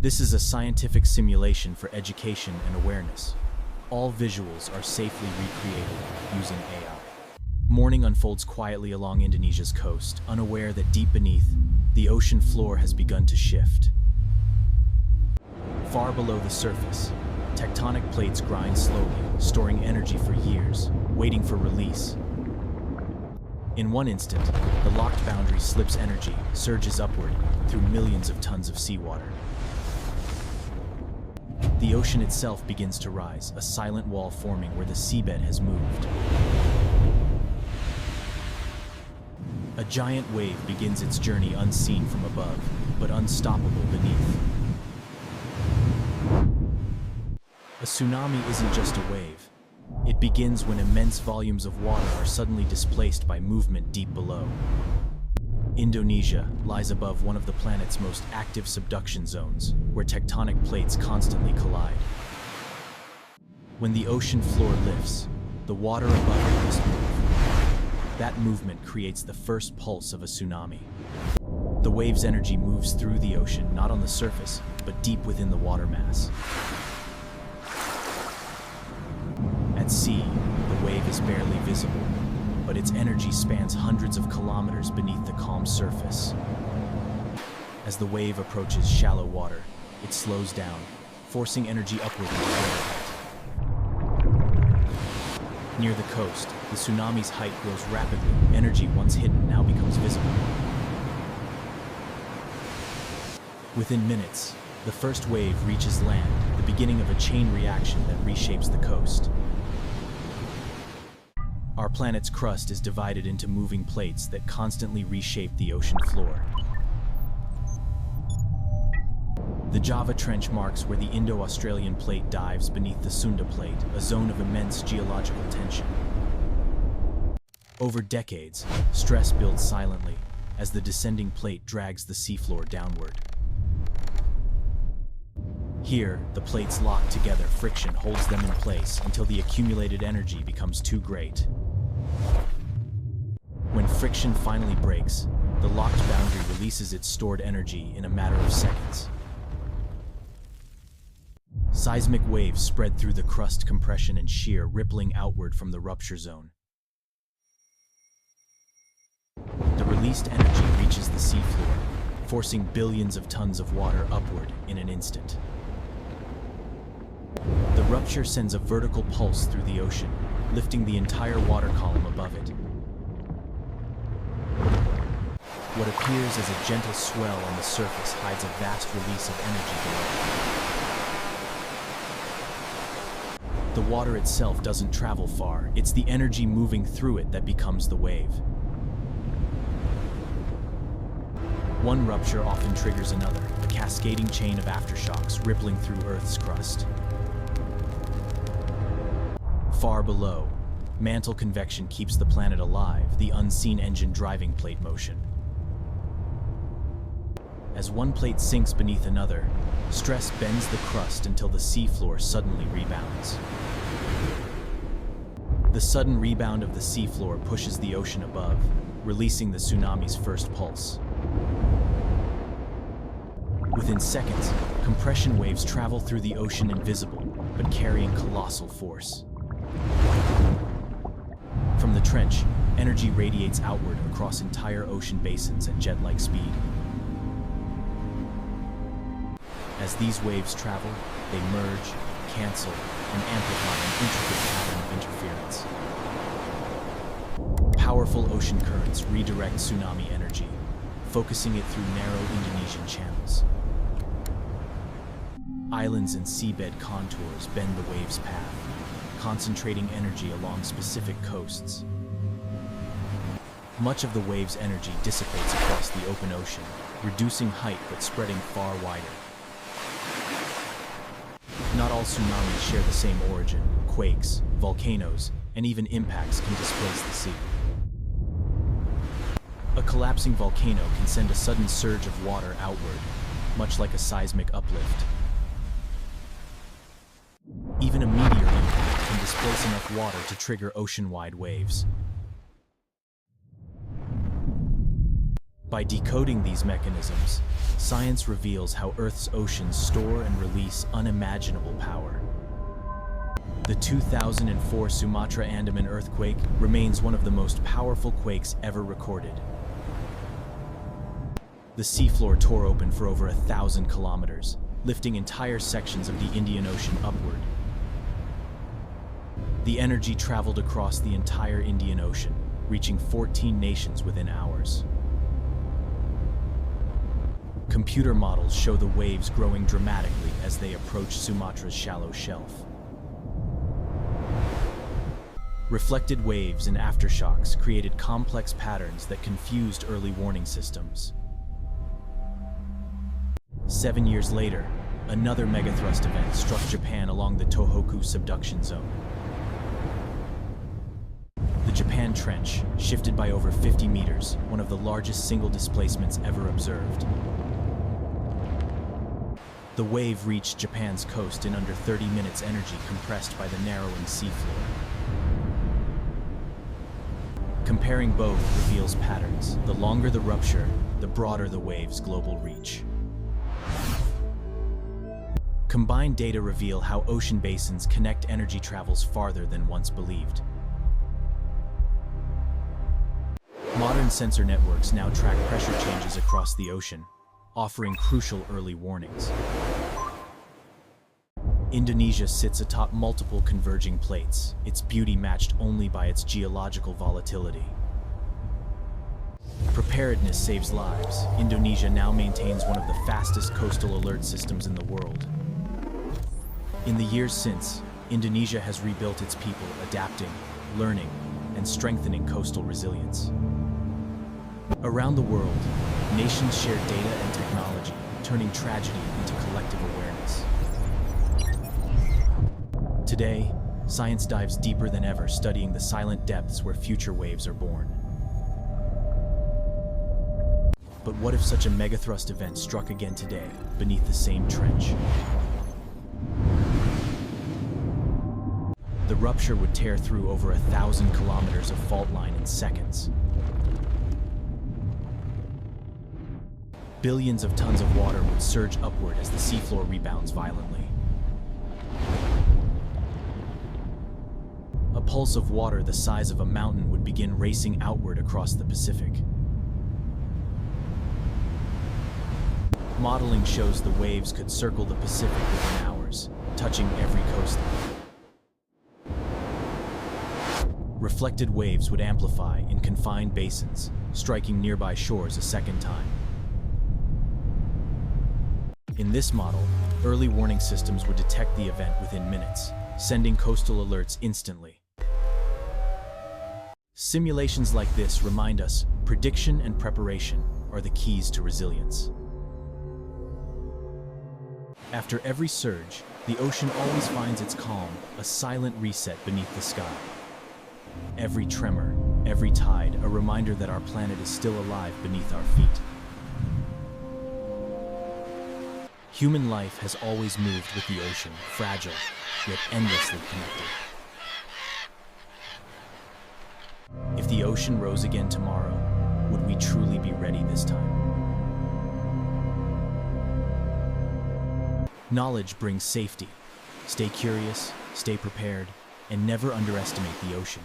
This is a scientific simulation for education and awareness. All visuals are safely recreated using AI. Morning unfolds quietly along Indonesia's coast, unaware that deep beneath, the ocean floor has begun to shift. Far below the surface, tectonic plates grind slowly, storing energy for years, waiting for release. In one instant, the locked boundary slips energy, surges upward through millions of tons of seawater. The ocean itself begins to rise, a silent wall forming where the seabed has moved. A giant wave begins its journey unseen from above, but unstoppable beneath. A tsunami isn't just a wave. It begins when immense volumes of water are suddenly displaced by movement deep below. Indonesia lies above one of the planet's most active subduction zones, where tectonic plates constantly collide. When the ocean floor lifts, the water above it must move. That movement creates the first pulse of a tsunami. The wave's energy moves through the ocean, not on the surface, but deep within the water mass. At sea, the wave is barely visible, but its energy spans hundreds of kilometers beneath the calm surface. As the wave approaches shallow water, it slows down, forcing energy upward into greater height. Near the coast, the tsunami's height grows rapidly. Energy once hidden now becomes visible. Within minutes, the first wave reaches land, the beginning of a chain reaction that reshapes the coast. Our planet's crust is divided into moving plates that constantly reshape the ocean floor. The Java Trench marks where the Indo-Australian plate dives beneath the Sunda plate, a zone of immense geological tension. Over decades, stress builds silently as the descending plate drags the seafloor downward. Here, the plates lock together, friction holds them in place until the accumulated energy becomes too great. When friction finally breaks, the locked boundary releases its stored energy in a matter of seconds. Seismic waves spread through the crust, compression and shear, rippling outward from the rupture zone. The released energy reaches the seafloor, forcing billions of tons of water upward in an instant. The rupture sends a vertical pulse through the ocean, lifting the entire water column above it. What appears as a gentle swell on the surface hides a vast release of energy below. The water itself doesn't travel far. It's the energy moving through it that becomes the wave. One rupture often triggers another, a cascading chain of aftershocks rippling through Earth's crust. Far below, mantle convection keeps the planet alive, the unseen engine driving plate motion. As one plate sinks beneath another, stress bends the crust until the seafloor suddenly rebounds. The sudden rebound of the seafloor pushes the ocean above, releasing the tsunami's first pulse. Within seconds, compression waves travel through the ocean invisible, but carrying colossal force. From the trench, energy radiates outward across entire ocean basins at jet-like speed. As these waves travel, they merge, cancel, and amplify an intricate pattern of interference. Powerful ocean currents redirect tsunami energy, focusing it through narrow Indonesian channels. Islands and seabed contours bend the wave's path, concentrating energy along specific coasts. Much of the wave's energy dissipates across the open ocean, reducing height but spreading far wider. Not all tsunamis share the same origin. Quakes, volcanoes, and even impacts can displace the sea. A collapsing volcano can send a sudden surge of water outward, much like a seismic uplift. Even a meteor impact can displace enough water to trigger ocean-wide waves. By decoding these mechanisms, science reveals how Earth's oceans store and release unimaginable power. The 2004 Sumatra Andaman earthquake remains one of the most powerful quakes ever recorded. The seafloor tore open for over 1,000 kilometers, lifting entire sections of the Indian Ocean upward. The energy traveled across the entire Indian Ocean, reaching 14 nations within hours. Computer models show the waves growing dramatically as they approach Sumatra's shallow shelf. Reflected waves and aftershocks created complex patterns that confused early warning systems. 7 years later, another megathrust event struck Japan along the Tohoku subduction zone. The Japan Trench shifted by over 50 meters, one of the largest single displacements ever observed. The wave reached Japan's coast in under 30 minutes, energy compressed by the narrowing seafloor. Comparing both reveals patterns. The longer the rupture, the broader the wave's global reach. Combined data reveal how ocean basins connect energy travels farther than once believed. Modern sensor networks now track pressure changes across the ocean, offering crucial early warnings. Indonesia sits atop multiple converging plates, its beauty matched only by its geological volatility. Preparedness saves lives. Indonesia now maintains one of the fastest coastal alert systems in the world. In the years since, Indonesia has rebuilt its people, adapting, learning, and strengthening coastal resilience. Around the world, nations share data and technology, turning tragedy into collective awareness. Today, science dives deeper than ever, studying the silent depths where future waves are born. But what if such a megathrust event struck again today, beneath the same trench? The rupture would tear through over 1,000 kilometers of fault line in seconds. Billions of tons of water would surge upward as the seafloor rebounds violently. A pulse of water the size of a mountain would begin racing outward across the Pacific. Modeling shows the waves could circle the Pacific within hours, touching every coastline. Reflected waves would amplify in confined basins, striking nearby shores a second time. In this model, early warning systems would detect the event within minutes, sending coastal alerts instantly. Simulations like this remind us prediction and preparation are the keys to resilience. After every surge, the ocean always finds its calm, a silent reset beneath the sky. Every tremor, every tide, a reminder that our planet is still alive beneath our feet. Human life has always moved with the ocean, fragile, yet endlessly connected. If the ocean rose again tomorrow, would we truly be ready this time? Knowledge brings safety. Stay curious, stay prepared, and never underestimate the ocean.